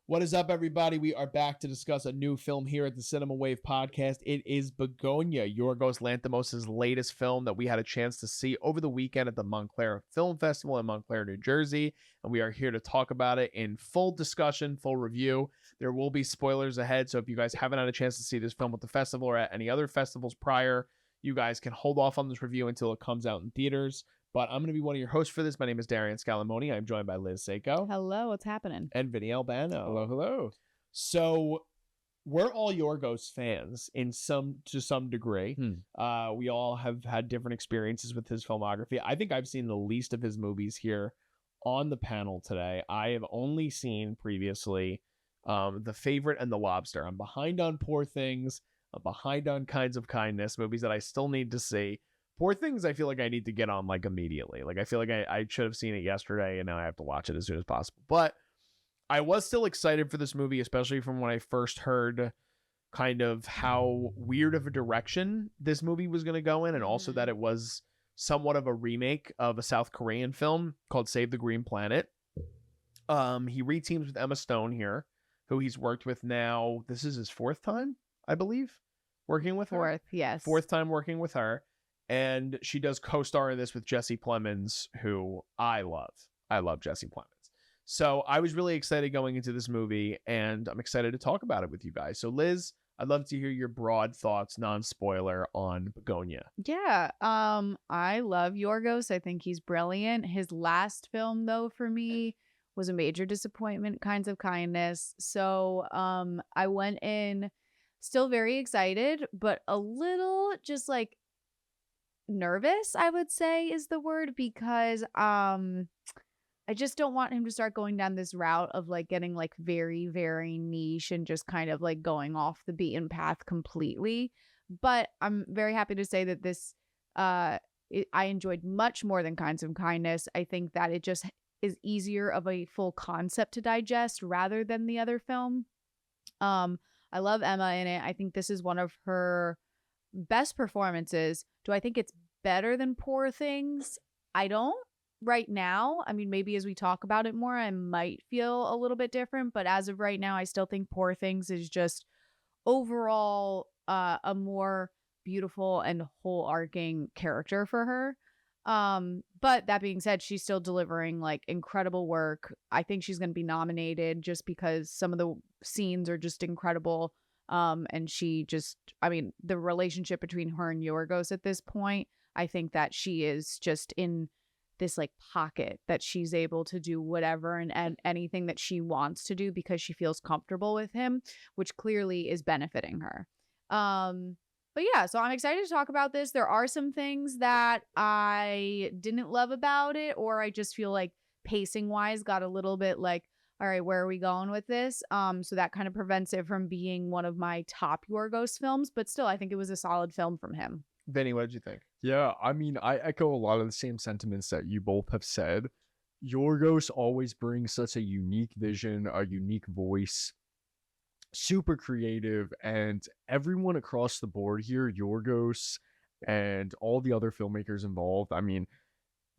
What is up, everybody? We are back to discuss a new film here at the Cinema Wave podcast. It is Bugonia, Yorgos Lanthimos' latest film that we had a chance to see over the weekend at the Montclair Film Festival in Montclair, New Jersey. And we are here to talk about it in full discussion, full review. There will be spoilers ahead, so if you guys haven't had a chance to see this film at the festival or at any other festivals prior, you guys can hold off on this review until it comes out in theaters. But I'm going to be one of your hosts for this. My name is Darian Scalamoni. I'm joined by Liz Seiko. Hello, what's happening? And Vinny Albano. Hello, hello. So we're all Yorgos fans to some degree. We all have had different experiences with his filmography. I think I've seen the least of his movies here on the panel today. I have only seen previously The Favorite and The Lobster. I'm behind on Poor Things. I'm behind on Kinds of Kindness, movies that I still need to see. Poor Things, I feel like I need to get on like immediately. Like I feel like I should have seen it yesterday and now I have to watch it as soon as possible. But I was still excited for this movie, especially from when I first heard kind of how weird of a direction this movie was going to go in, and also that it was somewhat of a remake of a South Korean film called Save the Green Planet. He reteams with Emma Stone here, who he's worked with now. This is his fourth time, I believe, working with her. Fourth, yes. Fourth time working with her. And she does co-star in this with Jesse Plemons, who I love. I love Jesse Plemons. So I was really excited going into this movie, and I'm excited to talk about it with you guys. So Liz, I'd love to hear your broad thoughts, non-spoiler, on Bugonia. Yeah, I love Yorgos. I think he's brilliant. His last film, though, for me, was a major disappointment, Kinds of Kindness. So I went in still very excited, but a little just like nervous, I would say is the word, because I just don't want him to start going down this route of like getting like very, very niche and just kind of like going off the beaten path completely. But I'm very happy to say that this I enjoyed much more than Kinds of Kindness. I think that it just is easier of a full concept to digest rather than the other film. I love Emma in it. I think this is one of her best performances. Do I think it's better than Poor Things? I don't right now. I mean, maybe as we talk about it more, I might feel a little bit different. But as of right now, I still think Poor Things is just overall a more beautiful and whole arcing character for her. But that being said, she's still delivering like incredible work. I think she's going to be nominated just because some of the scenes are just incredible. And she just, I mean, the relationship between her and Yorgos at this point, I think that she is just in this like pocket that she's able to do whatever and anything that she wants to do because she feels comfortable with him, which clearly is benefiting her. But yeah, so I'm excited to talk about this. There are some things that I didn't love about it, or I just feel like pacing wise got a little bit like, all right, where are we going with this? So that kind of prevents it from being one of my top Yorgos films, but still, I think it was a solid film from him. Vinny, what did you think? Yeah, I mean, I echo a lot of the same sentiments that you both have said. Yorgos always brings such a unique vision, a unique voice, super creative, and everyone across the board here, Yorgos and all the other filmmakers involved, I mean,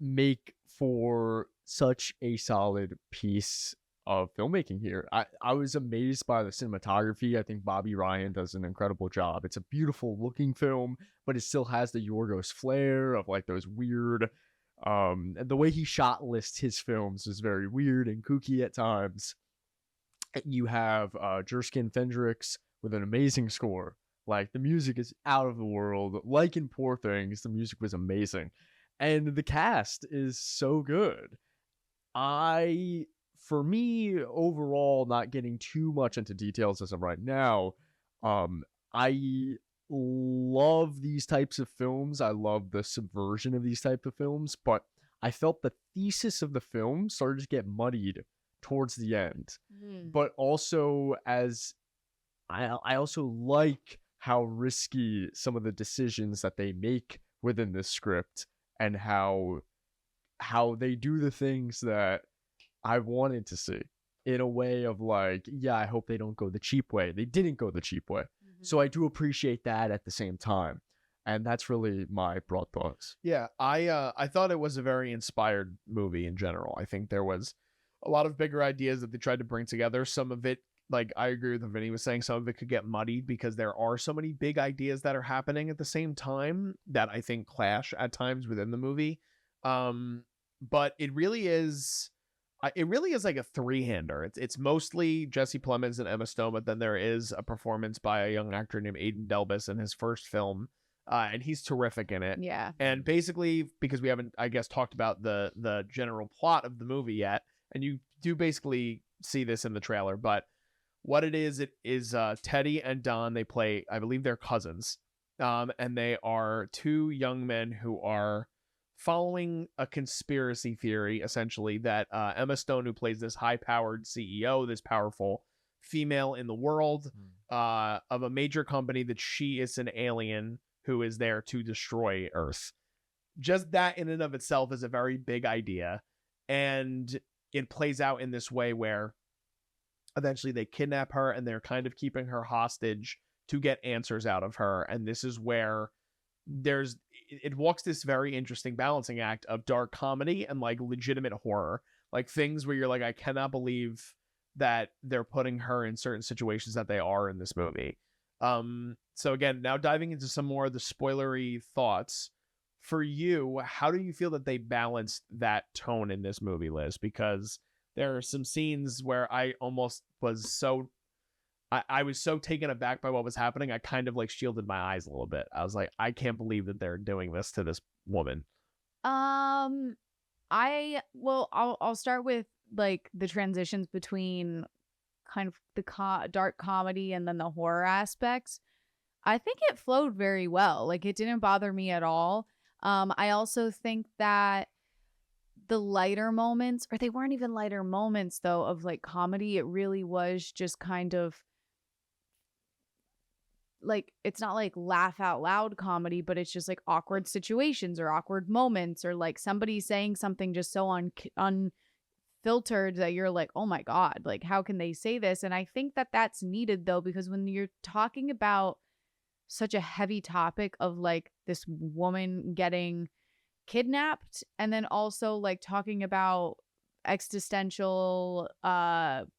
make for such a solid piece of filmmaking here. I was amazed by the cinematography. I think Bobby Ryan does an incredible job. It's a beautiful looking film, but it still has the Yorgos flair of like those weird, the way he shot lists his films is very weird and kooky at times. You have Jerskin Fendrix with an amazing score. Like the music is out of the world. Like in Poor Things, the music was amazing. And the cast is so good. For me, overall, not getting too much into details as of right now, I love these types of films. I love the subversion of these types of films, but I felt the thesis of the film started to get muddied towards the end. But also, as I also like how risky some of the decisions that they make within this script, and how they do the things that I wanted to see, in a way of like, yeah, I hope they don't go the cheap way. They didn't go the cheap way. So I do appreciate that at the same time. And that's really my broad thoughts. Yeah, I thought it was a very inspired movie in general. I think there was a lot of bigger ideas that they tried to bring together. Some of it, like I agree with what Vinny was saying, some of it could get muddied because there are so many big ideas that are happening at the same time that I think clash at times within the movie. But it really is like a three-hander. It's mostly Jesse Plemons and Emma Stone, but then there is a performance by a young actor named Aidan Delbis in his first film, and he's terrific in it. Yeah. And basically, because we haven't, I guess, talked about the general plot of the movie yet, and you do basically see this in the trailer, but what it is Teddy and Don. They play, I believe they're cousins, and they are two young men who are following a conspiracy theory, essentially, that Emma Stone, who plays this high-powered CEO, this powerful female in the world of a major company, that she is an alien who is there to destroy Earth. Just that in and of itself is a very big idea, and it plays out in this way where eventually they kidnap her and they're kind of keeping her hostage to get answers out of her. And this is where it walks this very interesting balancing act of dark comedy and like legitimate horror, like things where you're like, I cannot believe that they're putting her in certain situations that they are in this movie. So again, now diving into some more of the spoilery thoughts for you, how do you feel that they balanced that tone in this movie, Liz? Because there are some scenes where I almost was so I was so taken aback by what was happening. I kind of like shielded my eyes a little bit. I was like, I can't believe that they're doing this to this woman. I'll start with like the transitions between kind of the dark comedy and then the horror aspects. I think it flowed very well. Like it didn't bother me at all. I also think that the lighter moments, or they weren't even lighter moments though, of like comedy, it really was just kind of like, it's not like laugh out loud comedy, but it's just like awkward situations or awkward moments, or like somebody saying something just so unfiltered that you're like, oh my God, like how can they say this? And I think that that's needed though, because when you're talking about such a heavy topic of like this woman getting kidnapped, and then also like talking about existential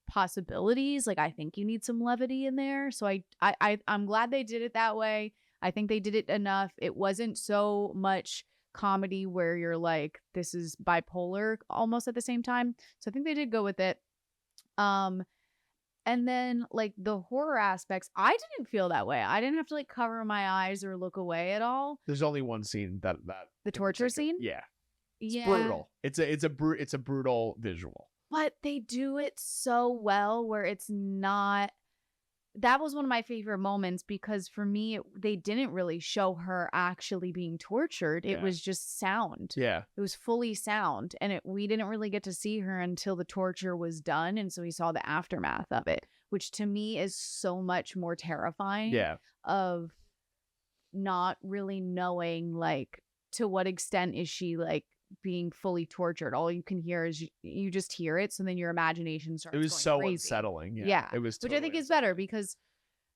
possibilities, like I think you need some levity in there. So I'm glad they did it that way. I think they did it enough. It wasn't so much comedy where you're like, this is bipolar almost at the same time. So I think they did go with it. And then like the horror aspects, I didn't feel that way. I didn't have to like cover my eyes or look away at all. There's only one scene that the torture scene. Yeah. It's Yeah. brutal. It's a brutal visual. But they do it so well where it's not. That was one of my favorite moments, because for me, they didn't really show her actually being tortured. It was just sound. Yeah. It was fully sound. And we didn't really get to see her until the torture was done. And so we saw the aftermath of it, which to me is so much more terrifying. Yeah. Of not really knowing, like, to what extent is she, like, being fully tortured. All you can hear is you just hear it, so then your imagination starts. It was going so crazy. unsettling. Yeah. It was, which I think is better, because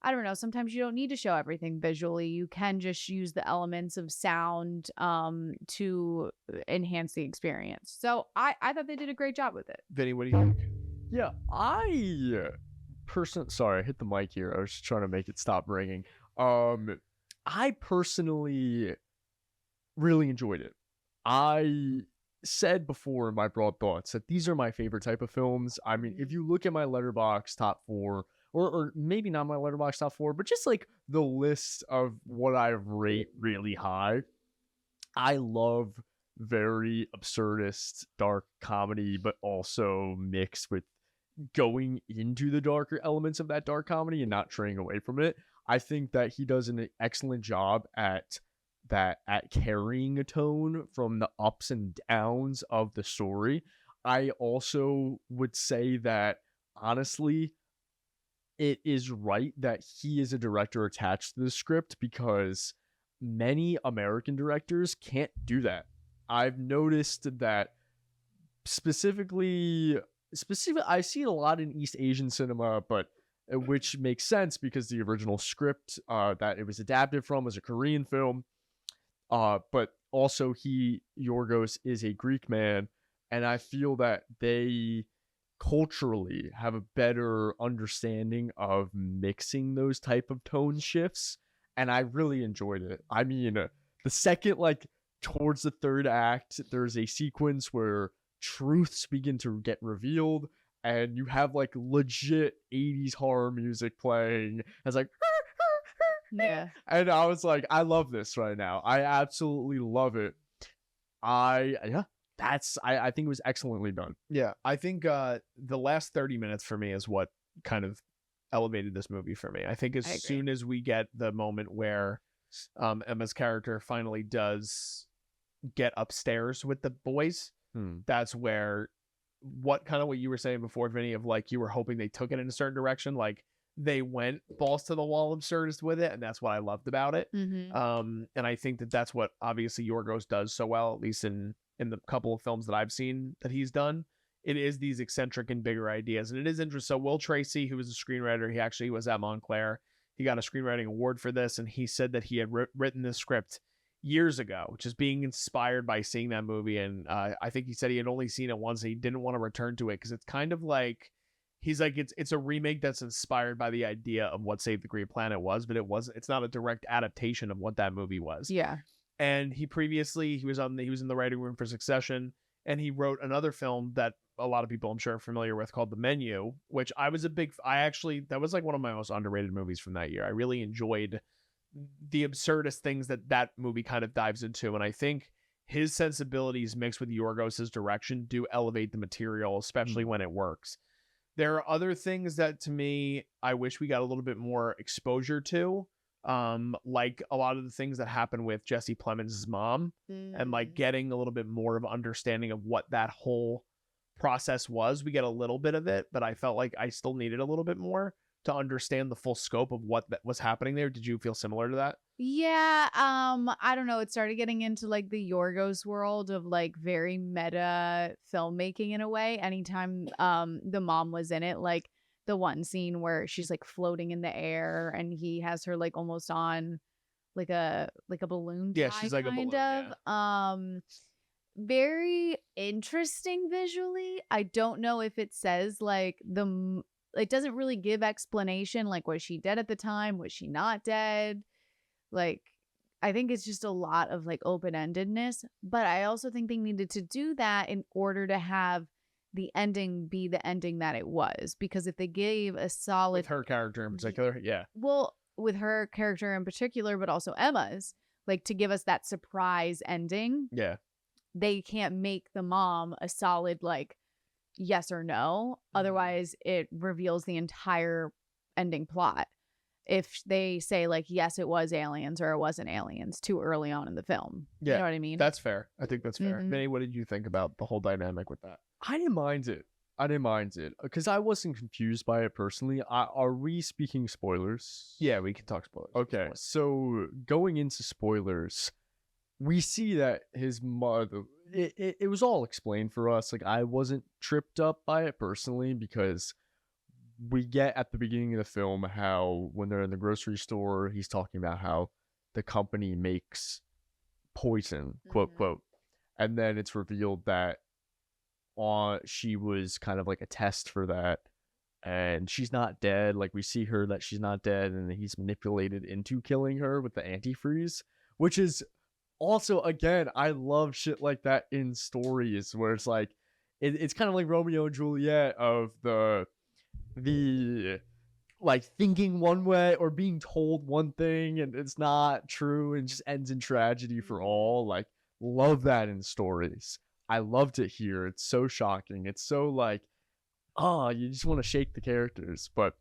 I don't know, sometimes you don't need to show everything visually. You can just use the elements of sound to enhance the experience. So I thought they did a great job with it. Vinny, what do you think? Yeah, sorry, I hit the mic here. I was just trying to make it stop ringing. I personally really enjoyed it. I said before in my broad thoughts that these are my favorite type of films. I mean, if you look at my Letterboxd top 4, or maybe not my Letterboxd top 4, but just like the list of what I rate really high, I love very absurdist dark comedy, but also mixed with going into the darker elements of that dark comedy and not straying away from it. I think that he does an excellent job at carrying a tone from the ups and downs of the story. I also would say that honestly, it is right that he is a director attached to the script, because many American directors can't do that. I've noticed that specifically I see it a lot in East Asian cinema, but which makes sense because the original script that it was adapted from was a Korean film. But also Yorgos is a Greek man, and I feel that they culturally have a better understanding of mixing those type of tone shifts, and I really enjoyed it. I mean, the second, like, towards the third act, there's a sequence where truths begin to get revealed, and you have like legit 80s horror music playing. It's like Yeah. and I was like, I love this right now. I absolutely love it. I think it was excellently done. Yeah, I think the last 30 minutes for me is what kind of elevated this movie for me. I think as soon as we get the moment where Emma's character finally does get upstairs with the boys, that's where what you were saying before, Vinny, of like you were hoping they took it in a certain direction, like they went balls to the wall absurdist with it, and that's what I loved about it. And I think that that's what obviously Yorgos does so well, at least in the couple of films that I've seen that he's done. It is these eccentric and bigger ideas, and it is interesting. So Will Tracy, who was a screenwriter, he actually was at Montclair. He got a screenwriting award for this, and he said that he had written this script years ago, just being inspired by seeing that movie. And I think he said he had only seen it once, and he didn't want to return to it because it's kind of like, he's like, it's a remake that's inspired by the idea of what Save the Green Planet was, but it's not a direct adaptation of what that movie was. Yeah. And he was in the writing room for Succession, and he wrote another film that a lot of people I'm sure are familiar with called The Menu, which that was like one of my most underrated movies from that year. I really enjoyed the absurdist things that movie kind of dives into, and I think his sensibilities mixed with Yorgos's direction do elevate the material, especially when it works. There are other things that to me I wish we got a little bit more exposure to, like a lot of the things that happen with Jesse Plemons' mom, and like getting a little bit more of understanding of what that whole process was. We get a little bit of it, but I felt like I still needed a little bit more to understand the full scope of what was happening there. Did you feel similar to that? Yeah, I don't know. It started getting into like the Yorgos world of like very meta filmmaking in a way. Anytime the mom was in it, like the one scene where she's like floating in the air and he has her like almost on like a balloon. Yeah, she's like kind a balloon. of. Very interesting visually. I don't know if it says like it doesn't really give explanation, like was she dead at the time, was she not dead, like I think it's just a lot of like open-endedness. But I also think they needed to do that in order to have the ending be the ending that it was, because if they gave a solid with her character in particular, with her character in particular, but also Emma's, like to give us that surprise ending, they can't make the mom a solid like yes or no. Otherwise it reveals the entire ending plot. If they say like, yes, it was aliens or it wasn't aliens too early on in the film. You know what I mean? That's fair. I think that's fair. Vinny, what did you think about the whole dynamic with that? I didn't mind it because I wasn't confused by it personally. Are we speaking spoilers? Yeah, we can talk spoilers. Okay, so going into spoilers, we see that his mother, it was all explained for us. Like, I wasn't tripped up by it personally because we get at the beginning of the film how when they're in the grocery store, he's talking about how the company makes poison, quote, quote. And then it's revealed that she was kind of like a test for that. And she's not dead. Like, we see her that she's not dead, and he's manipulated into killing her with the antifreeze, which is also, again, I love shit like that in stories where it's like, it's kind of like Romeo and Juliet of the like thinking one way or being told one thing and it's not true and just ends in tragedy for all. Like, love that in stories. I loved it here. It's so shocking. It's so like, you just want to shake the characters, but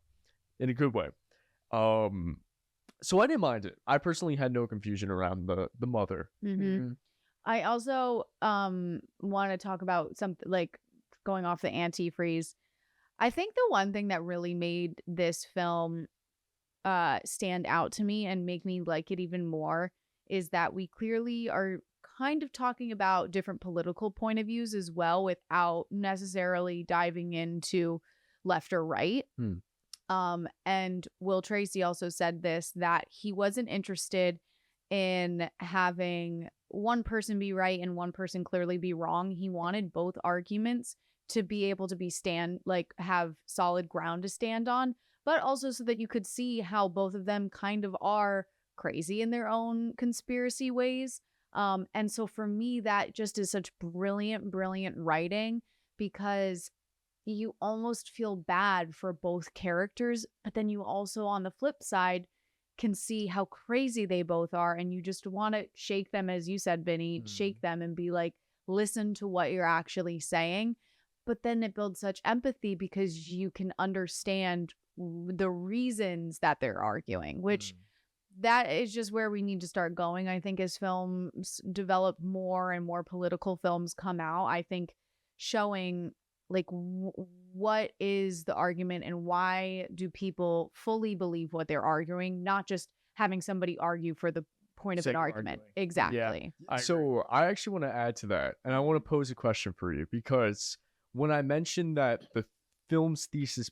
in a good way. So I didn't mind it. I personally had no confusion around the mother. I also want to talk about something like going off the antifreeze. I think the one thing that really made this film stand out to me and make me like it even more is that we clearly are kind of talking about different political point of views as well without necessarily diving into left or right. And Will Tracy also said this, that he wasn't interested in having one person be right and one person clearly be wrong. He wanted both arguments to be able to have solid ground to stand on, but also so that you could see how both of them kind of are crazy in their own conspiracy ways. And so for me, that just is such brilliant writing, because you almost feel bad for both characters, but then you also, on the flip side, can see how crazy they both are, and you just want to shake them, as you said, Vinny, shake them and be like, listen to what you're actually saying. But then it builds such empathy because you can understand the reasons that they're arguing, which that is just where we need to start going. I think as films develop more and more political films come out, I think showing like what is the argument and why do people fully believe what they're arguing, not just having somebody argue for the point of an argument. Exactly. Yeah, so I actually want to add to that, and I want to pose a question for you, because when I mentioned that the film's thesis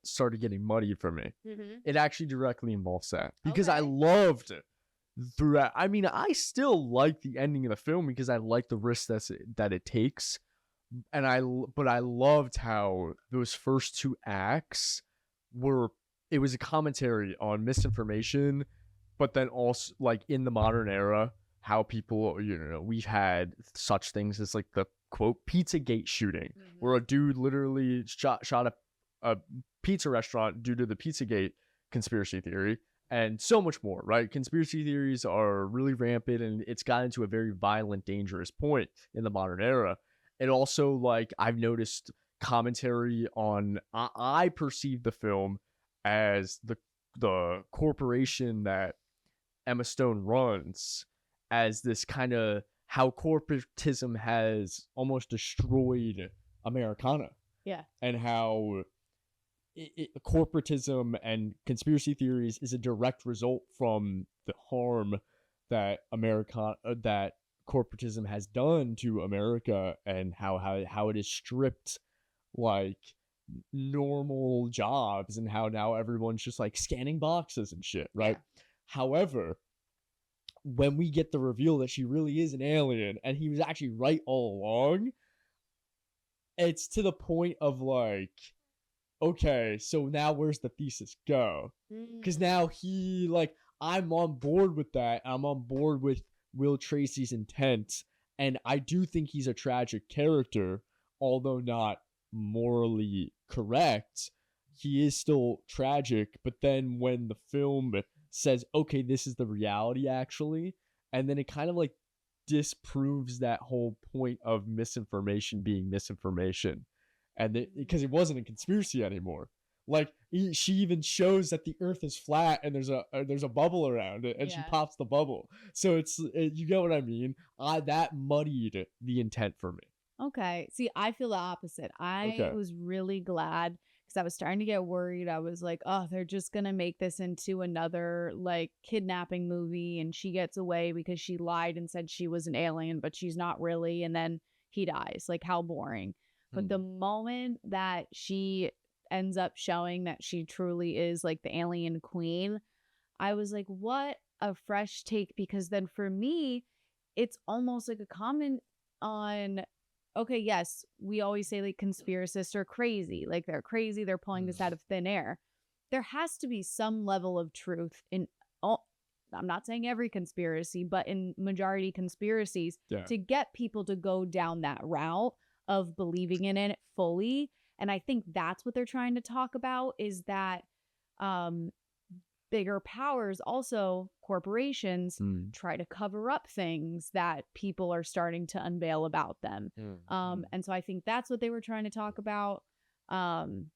started getting muddied for me, it actually directly involves that, because I loved it throughout. I mean, I still like the ending of the film because I like the risk that it takes, but I loved how those first two acts it was a commentary on misinformation, but then also like in the modern era, how people, we've had such things as like the quote Pizzagate shooting, where a dude literally shot a pizza restaurant due to the Pizzagate conspiracy theory, and so much more, right? Conspiracy theories are really rampant, and it's gotten to a very violent, dangerous point in the modern era. It also, like, I've noticed commentary on, I perceive the film as the corporation that Emma Stone runs as this kind of how corporatism has almost destroyed Americana. Yeah. And how corporatism and conspiracy theories is a direct result from the harm that that corporatism has done to America, and how it has stripped like normal jobs, and how now everyone's just like scanning boxes and shit, right? Yeah. However, when we get the reveal that she really is an alien and he was actually right all along, it's to the point of like, okay, so now where's the thesis go? Because now I'm on board with that. I'm on board with Will Tracy's intent, and I do think he's a tragic character, although not morally correct. He is still tragic, but then when the film says, okay, this is the reality actually, and then it kind of like disproves that whole point of misinformation being misinformation, and because it wasn't a conspiracy anymore. Like she even shows that the earth is flat and there's a bubble around it, and she pops the bubble. So you get what I mean? That muddied the intent for me. Okay. See, I feel the opposite. I was really glad, because I was starting to get worried. I was like, oh, they're just going to make this into another like kidnapping movie, and she gets away because she lied and said she was an alien, but she's not really. And then he dies. Like, how boring. But the moment that she ends up showing that she truly is like the alien queen, I was like, what a fresh take. Because then for me, it's almost like a comment on, okay, yes, we always say like conspiracists are crazy. Like they're crazy. They're pulling this out of thin air. There has to be some level of truth in all. I'm not saying every conspiracy, but in majority conspiracies, to get people to go down that route of believing in it fully. And I think that's what they're trying to talk about, is that bigger powers, also corporations, try to cover up things that people are starting to unveil about them. And so I think that's what they were trying to talk about. And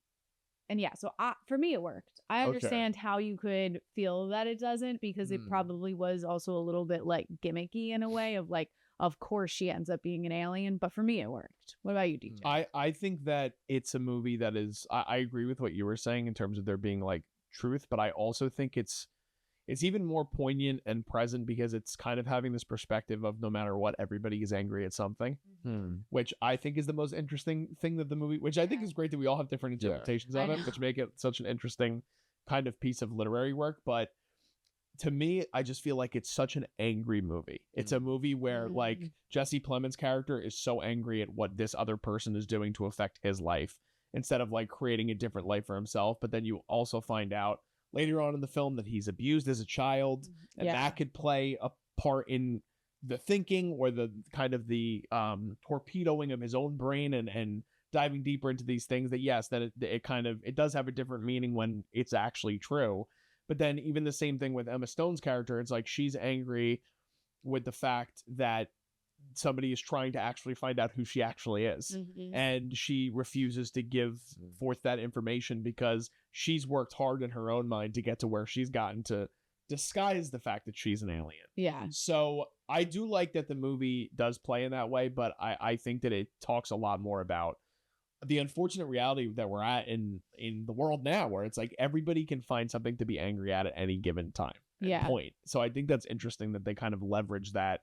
yeah, so for me, it worked. I understand how you could feel that it doesn't, because it probably was also a little bit like gimmicky in a way of like, of course she ends up being an alien, but for me it worked. What about you, DJ? I think that it's a movie that is, I agree with what you were saying in terms of there being like truth, but I also think it's even more poignant and present because it's kind of having this perspective of no matter what, everybody is angry at something, which I think is the most interesting thing that the movie, which I think is great that we all have different interpretations on it, which make it such an interesting kind of piece of literary work. But to me, I just feel like it's such an angry movie. It's a movie where like Jesse Plemons' character is so angry at what this other person is doing to affect his life instead of like creating a different life for himself. But then you also find out later on in the film that he's abused as a child, and that could play a part in the thinking or the kind of the torpedoing of his own brain and diving deeper into these things that yes, that it does have a different meaning when it's actually true. But then even the same thing with Emma Stone's character, it's like she's angry with the fact that somebody is trying to actually find out who she actually is. And she refuses to give forth that information because she's worked hard in her own mind to get to where she's gotten to disguise the fact that she's an alien. Yeah. So I do like that the movie does play in that way, but I think that it talks a lot more about the unfortunate reality that we're at in the world now, where it's like everybody can find something to be angry at any given time. Point. So I think that's interesting that they kind of leverage that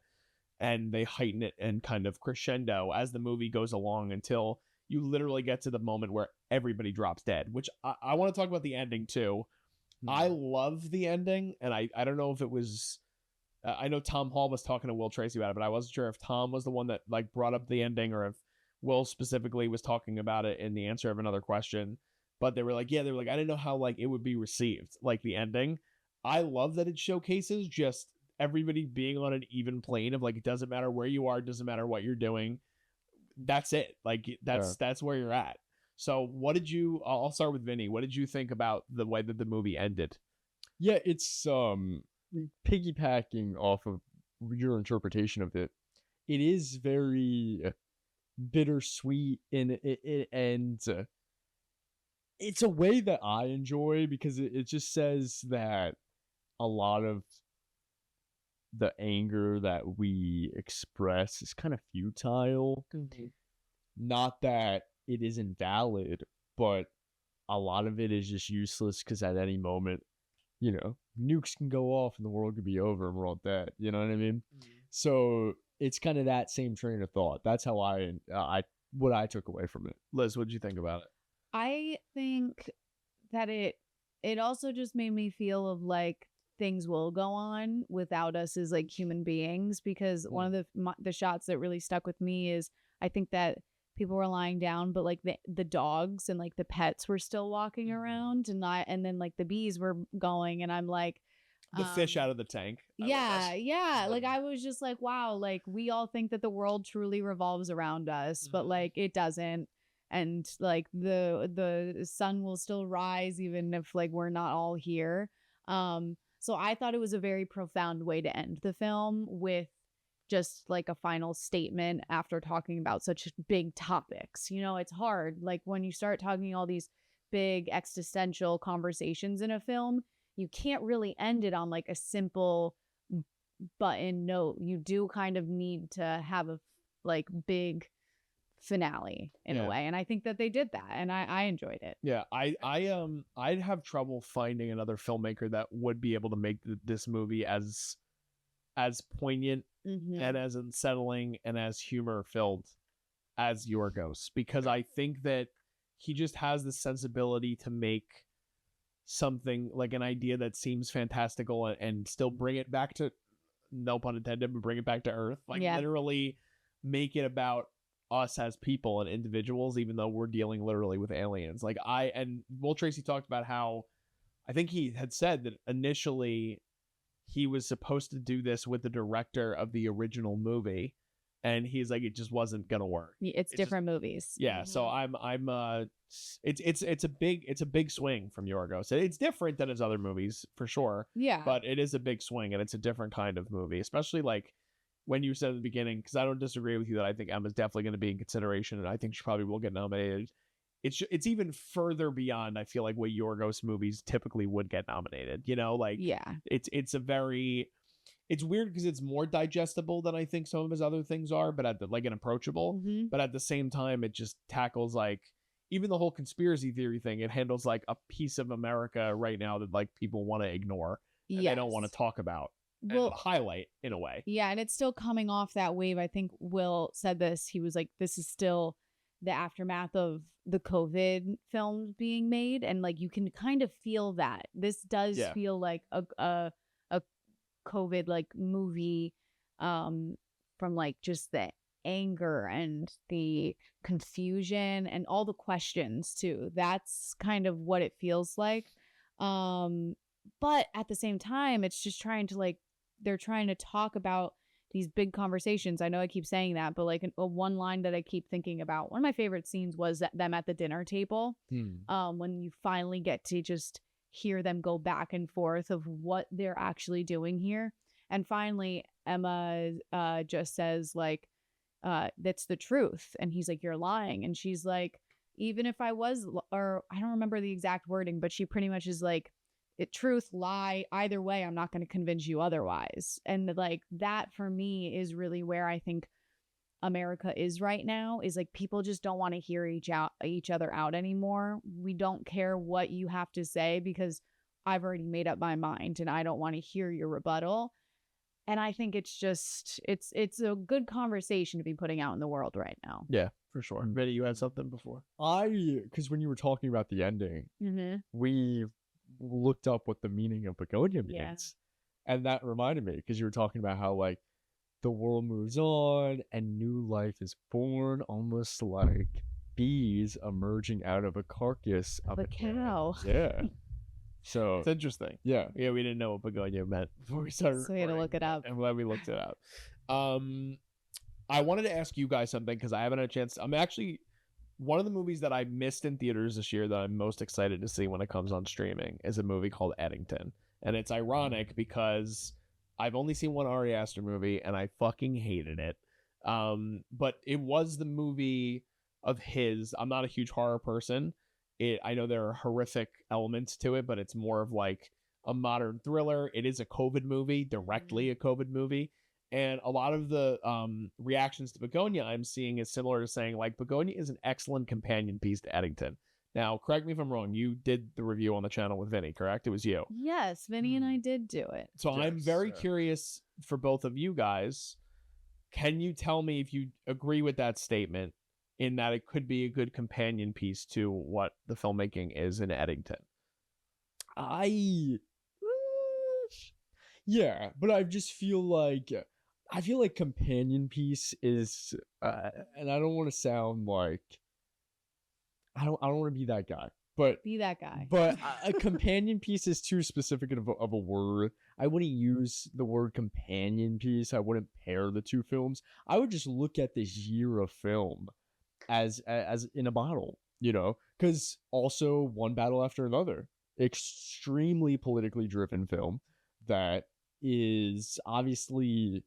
and they heighten it and kind of crescendo as the movie goes along until you literally get to the moment where everybody drops dead, which I want to talk about the ending too. I love the ending, and I don't know if it was I know Tom Hall was talking to Will Tracy about it, but I wasn't sure if Tom was the one that like brought up the ending or if Will specifically was talking about it in the answer of another question. But they were like, I didn't know how like it would be received, like the ending. I love that it showcases just everybody being on an even plane of like, it doesn't matter where you are, it doesn't matter what you're doing. That's it. Like that's where you're at. So I'll start with Vinny. What did you think about the way that the movie ended? Yeah, it's piggybacking off of your interpretation of it. It is very bittersweet and it's a way that I enjoy because it just says that a lot of the anger that we express is kind of futile. Not that it isn't valid, but a lot of it is just useless because at any moment, nukes can go off and the world could be over and we're all dead. You know what I mean? So it's kind of that same train of thought. That's how what I took away from it. Liz, what did you think about it? I think that it also just made me feel of like things will go on without us as like human beings, because one of the shots that really stuck with me is I think that people were lying down, but like the dogs and like the pets were still walking around, and then like the bees were going, and I'm like, the fish out of the tank. Yeah. Like I was just like, wow, like we all think that the world truly revolves around us, but like it doesn't. And like the sun will still rise even if like we're not all here. So I thought it was a very profound way to end the film, with just like a final statement after talking about such big topics. It's hard. Like when you start talking all these big existential conversations in a film, you can't really end it on like a simple button note. You do kind of need to have a like big finale in a way, and I think that they did that, and I enjoyed it. I'd have trouble finding another filmmaker that would be able to make this movie as poignant and as unsettling and as humor filled as Yorgos, because I think that he just has the sensibility to make something like an idea that seems fantastical and still bring it back to, no pun intended, but bring it back to earth, like literally make it about us as people and individuals, even though we're dealing literally with aliens. Like Will Tracy talked about how I think he had said that initially he was supposed to do this with the director of the original movie, and he's like, it just wasn't gonna work. It's different movies. Yeah. So it's a big swing from Yorgos. It's different than his other movies for sure. Yeah. But it is a big swing, and it's a different kind of movie, especially like when you said at the beginning, because I don't disagree with you that I think Emma's definitely going to be in consideration, and I think she probably will get nominated. It's even further beyond, I feel like, what Yorgos movies typically would get nominated. It's weird because it's more digestible than I think some of his other things are, but and approachable. But at the same time, it just tackles like even the whole conspiracy theory thing. It handles like a piece of America right now that like people want to ignore and they don't want to talk about. Highlight in a way. Yeah, and it's still coming off that wave. I think Will said this. He was like, this is still the aftermath of the COVID films being made, and like you can kind of feel that. This does feel like a COVID like movie, from like just the anger and the confusion and all the questions too. That's kind of what it feels like. But at the same time, it's just trying to like, they're trying to talk about these big conversations. I know I keep saying that, but like one line that I keep thinking about, one of my favorite scenes was them at the dinner table. When you finally get to just hear them go back and forth of what they're actually doing here. And finally, Emma just says like, that's the truth. And he's like, you're lying. And she's like, even if I was, or I don't remember the exact wording, but she pretty much is like, truth, lie, either way, I'm not going to convince you otherwise. And like that for me is really where I think America is right now, is like people just don't want to hear each other out anymore. We don't care what you have to say because I've already made up my mind and I don't want to hear your rebuttal. And I think it's just it's a good conversation to be putting out in the world right now. Yeah, for sure. Vinny, you had something before? Because when you were talking about the ending, we looked up what the meaning of Bugonia means. And that reminded me, because you were talking about how like the world moves on and new life is born, almost like bees emerging out of a carcass of a cow. Yeah. So it's interesting. Yeah, we didn't know what Bugonia meant before we started. So we had to look it up. I'm glad we looked it up. I wanted to ask you guys something because I haven't had a chance. I'm actually one of the movies that I missed in theaters this year that I'm most excited to see when it comes on streaming is a movie called Eddington. And it's ironic because I've only seen one Ari Aster movie and I fucking hated it. But it was the movie of his. I'm not a huge horror person. I know there are horrific elements to it, but it's more of like a modern thriller. It is a COVID movie, directly a COVID movie. And a lot of the reactions to Bugonia I'm seeing is similar to saying like Bugonia is an excellent companion piece to Eddington. Now, correct me if I'm wrong. You did the review on the channel with Vinny, correct? It was you. Yes, Vinny and I did do it. So I'm very curious for both of you guys. Can you tell me if you agree with that statement in that it could be a good companion piece to what the filmmaking is in Eddington? Yeah, but I just feel like companion piece is and I don't want to sound like I don't want to be that guy, but be that guy. But a companion piece is too specific of a word. I wouldn't use the word companion piece. I wouldn't pair the two films. I would just look at this year of film as in a bottle, you know, because also One Battle After Another, extremely politically driven film that is obviously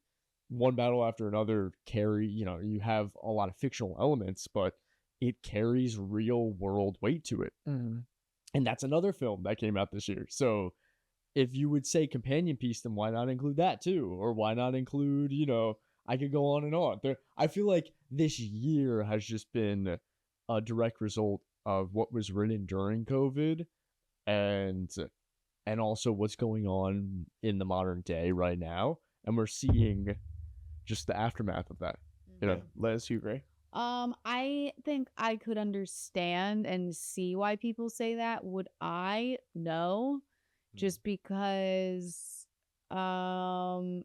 One Battle After Another you have a lot of fictional elements, but it carries real world weight to it. And that's another film that came out this year. So if you would say companion piece, then why not include that too? Or why not include, I could go on and on. I feel like this year has just been a direct result of what was written during COVID and also what's going on in the modern day right now. And we're seeing just the aftermath of that. Liz, you agree? I think I could understand and see why people say that. Would I? No. Just because, I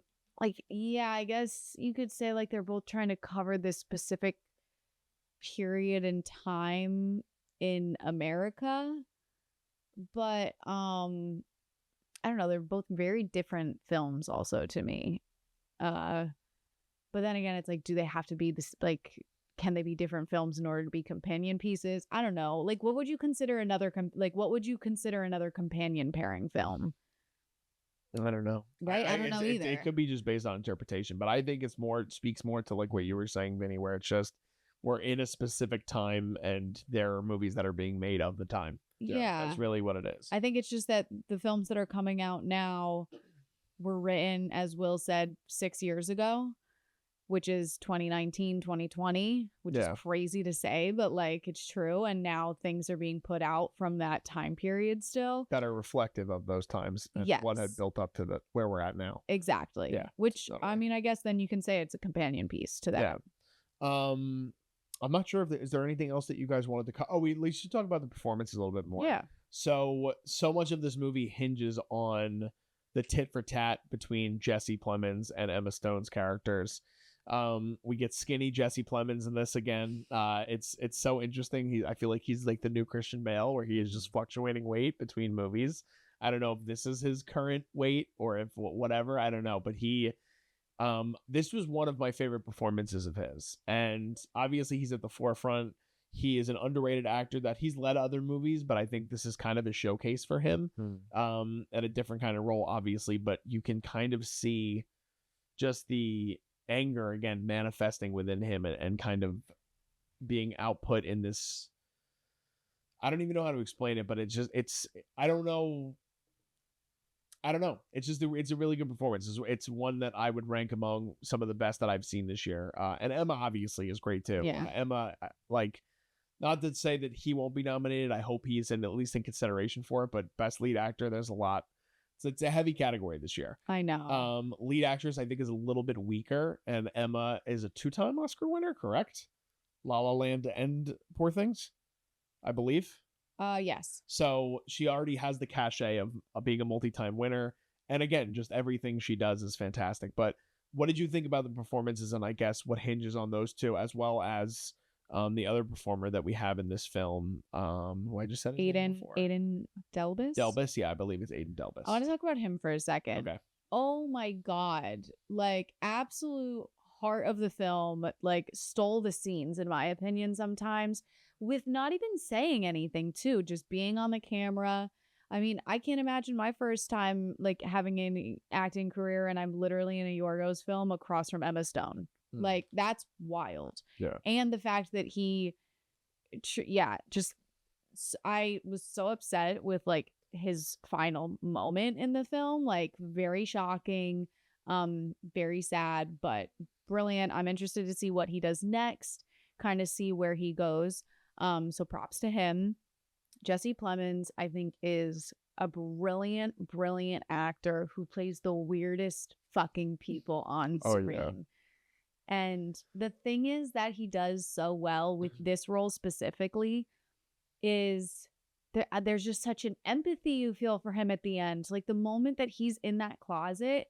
guess you could say like they're both trying to cover this specific period in time in America. But, I don't know. They're both very different films also to me. But then again, it's like, do they have to be this, like, can they be different films in order to be companion pieces? I don't know. Like, what would you consider another companion pairing film? I don't know. Right? I don't know either. It could be just based on interpretation, but I think it speaks more to like what you were saying, Vinny, where it's just we're in a specific time and there are movies that are being made of the time. Yeah. That's really what it is. I think it's just that the films that are coming out now were written, as Will said, 6 years ago, which is 2019, 2020, which is crazy to say, but like it's true. And now things are being put out from that time period still. That are reflective of those times and what had built up to where we're at now. Exactly. Yeah. Which, I mean, I guess then you can say it's a companion piece to that. Yeah. I'm not sure is there anything else that you guys wanted to we should talk about the performances a little bit more. Yeah. So much of this movie hinges on the tit for tat between Jesse Plemons and Emma Stone's characters. We get skinny Jesse Plemons in this again. It's so interesting. I feel like he's like the new Christian Bale, where he is just fluctuating weight between movies. I don't know if this is his current weight or if whatever. I don't know, but this was one of my favorite performances of his, and obviously he's at the forefront. He is an underrated actor that he's led other movies, but I think this is kind of a showcase for him, at a different kind of role, obviously. But you can kind of see just the anger again manifesting within him and kind of being output in this. I don't even know how to explain it, but I don't know. It's a really good performance. It's one that I would rank among some of the best that I've seen this year. And Emma obviously is great too. Yeah. Emma, like, not to say that he won't be nominated. I hope he's at least in consideration for it. But best lead actor, there's a lot. So it's a heavy category this year. I know. Lead actress, I think, is a little bit weaker, and Emma is a 2-time Oscar winner, correct? La La Land and Poor Things, I believe. Yes. So she already has the cachet of being a multi-time winner. And again, just everything she does is fantastic. But what did you think about the performances, and I guess what hinges on those two, as well as the other performer that we have in this film, who I just said Aidan Delbis? Delbis, yeah, I believe it's Aidan Delbis. I want to talk about him for a second. Okay. Oh my God. Like, absolute heart of the film, like, stole the scenes, in my opinion, sometimes, with not even saying anything, too, just being on the camera. I mean, I can't imagine my first time, like, having an acting career, and I'm literally in a Yorgos film across from Emma Stone. Like, that's wild. Yeah. And the fact that I was so upset with, like, his final moment in the film. Like, very shocking, very sad, but brilliant. I'm interested to see what he does next, kind of see where he goes. So props to him. Jesse Plemons, I think, is a brilliant actor who plays the weirdest fucking people on screen. Yeah. And the thing is that he does so well with this role specifically is there's just such an empathy you feel for him at the end. Like, the moment that he's in that closet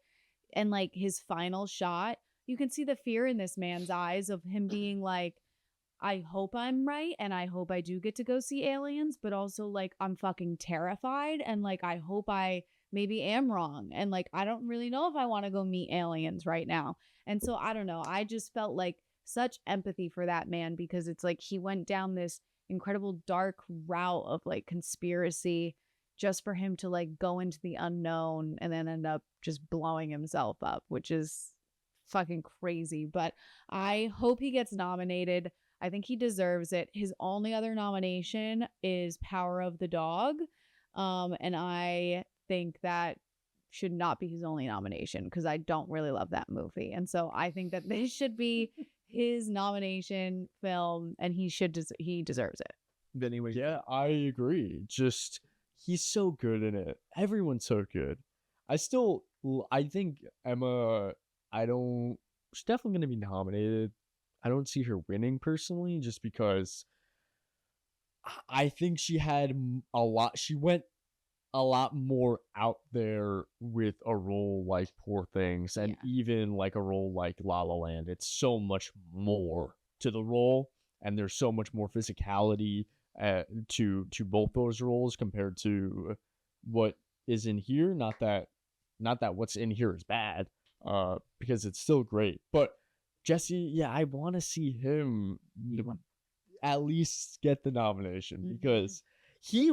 and, like, his final shot, you can see the fear in this man's eyes of him being like, I hope I'm right, and I hope I do get to go see aliens, but also, like, I'm fucking terrified, and, like, I hope I maybe am wrong, and, like, I don't really know if I want to go meet aliens right now. And so I don't know, I just felt like such empathy for that man, because it's like he went down this incredible dark route of, like, conspiracy just for him to, like, go into the unknown and then end up just blowing himself up, which is fucking crazy. But I hope he gets nominated. I think he deserves it. His only other nomination is Power of the Dog. And I think that should not be his only nomination, because I don't really love that movie. And so I think that this should be his nomination film, and he deserves it. Vinny, what do you Yeah, I agree. Just, he's so good in it. Everyone's so good. I think Emma, she's definitely going to be nominated. I don't see her winning personally, just because I think she went a lot more out there with a role like Poor Things, and even like a role like La La Land. It's so much more to the role, and there's so much more physicality to both those roles compared to what is in here. Not that what's in here is bad, because it's still great. But Jesse, yeah, I want to see him at least get the nomination, because he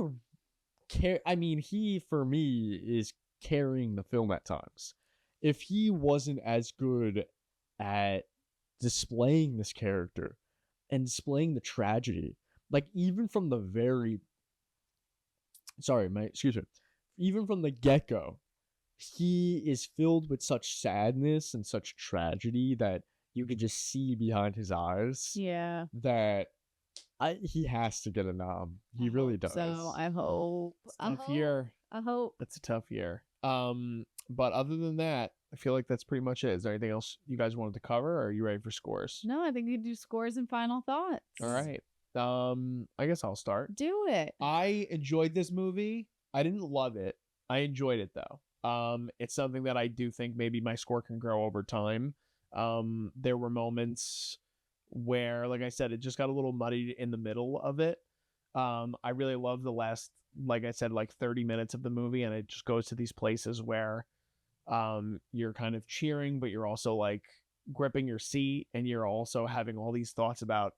for me is carrying the film at times. If he wasn't as good at displaying this character and displaying the tragedy, like, even from the even from the get-go, he is filled with such sadness and such tragedy that you could just see behind his eyes. Yeah. That he has to get a nom. He really does. So I hope. Tough year. I hope. That's a tough year. But other than that, I feel like that's pretty much it. Is there anything else you guys wanted to cover, or are you ready for scores? No, I think you do scores and final thoughts. All right. I guess I'll start. Do it. I enjoyed this movie. I didn't love it. I enjoyed it though. It's something that I do think maybe my score can grow over time. There were moments where, like I said, it just got a little muddied in the middle of it. I really love the last, like I said, like 30 minutes of the movie, and it just goes to these places where you're kind of cheering, but you're also like gripping your seat, and you're also having all these thoughts about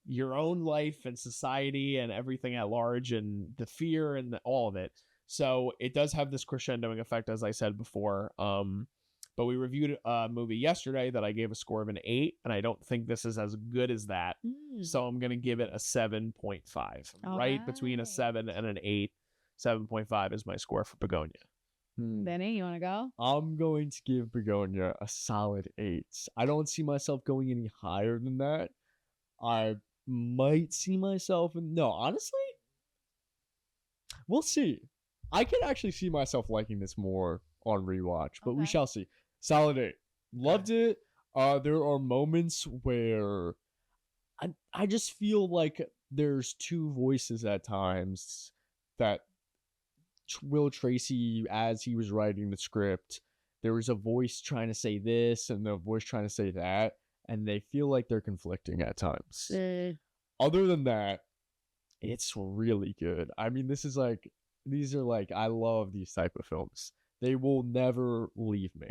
your own life and society and everything at large, and the fear and all of it. So it does have this crescendoing effect, as I said before. But we reviewed a movie yesterday that I gave a score of an 8, and I don't think this is as good as that. So I'm going to give it a 7.5. Right between a 7 and an 8. 7.5 is my score for Bugonia. Vinny, you want to go? I'm going to give Bugonia a solid 8. I don't see myself going any higher than that. I might see myself no, honestly, we'll see. I can actually see myself liking this more on rewatch, but we shall see. Solid 8. Loved it. There are moments where I just feel like there's two voices at times that Will Tracy, as he was writing the script, there was a voice trying to say this and the voice trying to say that, and they feel like they're conflicting at times. Other than that, it's really good. I mean, these are like, I love these type of films. They will never leave me.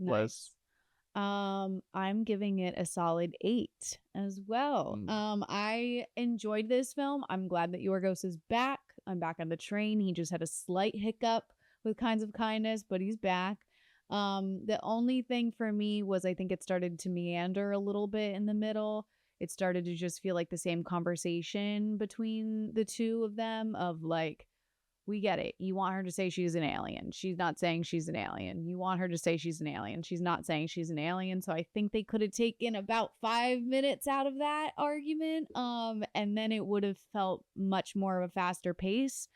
Nice. I'm giving it a solid 8 as well. I enjoyed this film. I'm glad that Yorgos is back. I'm back on the train. He just had a slight hiccup with Kinds of Kindness, but he's back. The only thing for me was I think it started to meander a little bit in the middle. It started to just feel like the same conversation between the two of them of like, we get it. You want her to say she's an alien. She's not saying she's an alien. You want her to say she's an alien. She's not saying she's an alien. So I think they could have taken about 5 minutes out of that argument. And then it would have felt much more of a faster pace.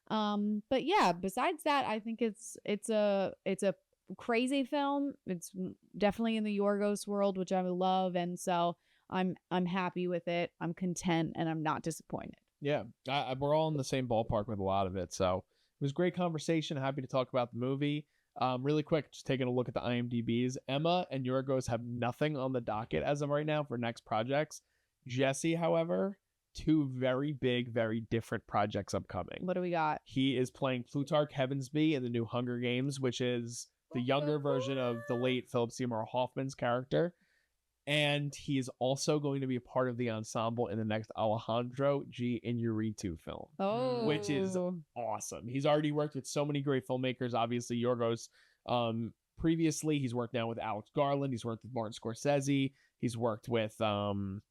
But yeah, besides that, I think it's a crazy film. It's definitely in the Yorgos world, which I love. And so I'm happy with it. I'm content and I'm not disappointed. Yeah, we're all in the same ballpark with a lot of it. So it was a great conversation. Happy to talk about the movie. Really quick, just taking a look at the IMDb's. Emma and Yorgos have nothing on the docket as of right now for next projects. Jesse, however, 2 very big, very different projects upcoming. What do we got? He is playing Plutarch Heavensbee in the new Hunger Games, which is the younger version of the late Philip Seymour Hoffman's character. And he is also going to be a part of the ensemble in the next Alejandro G. Iñárritu film, which is awesome. He's already worked with so many great filmmakers. Obviously, Yorgos, previously, he's worked now with Alex Garland. He's worked with Martin Scorsese. He's worked with who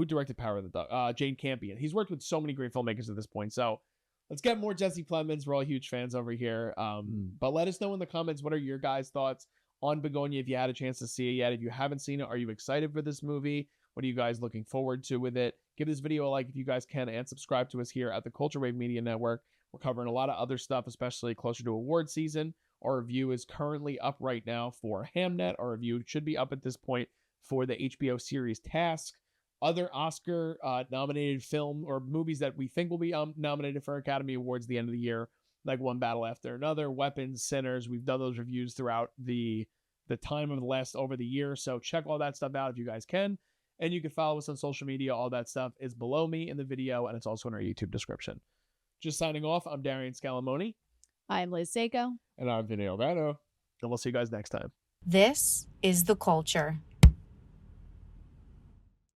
directed Power of the Dog? Jane Campion. He's worked with so many great filmmakers at this point. So let's get more Jesse Plemons. We're all huge fans over here. But let us know in the comments, what are your guys' thoughts on Bugonia if you had a chance to see it yet. If you haven't seen it, are you excited for this movie? What are you guys looking forward to with it? Give this video a like if you guys can, and subscribe to us here at the Culture Wave Media Network. We're covering a lot of other stuff, especially closer to award season. Our review is currently up right now for Hamnet. Our review should be up at this point for the HBO series Task. Other Oscar nominated film or movies that we think will be nominated for Academy Awards at the end of the year, like One Battle After Another, Weapons, Sinners. We've done those reviews throughout the time of the last over the year. So check all that stuff out if you guys can. And you can follow us on social media. All that stuff is below me in the video, and it's also in our YouTube description. Just signing off, I'm Darian Scalamoni. I'm Liz Seiko. And I'm Vinny Albano. And we'll see you guys next time. This is The Culture.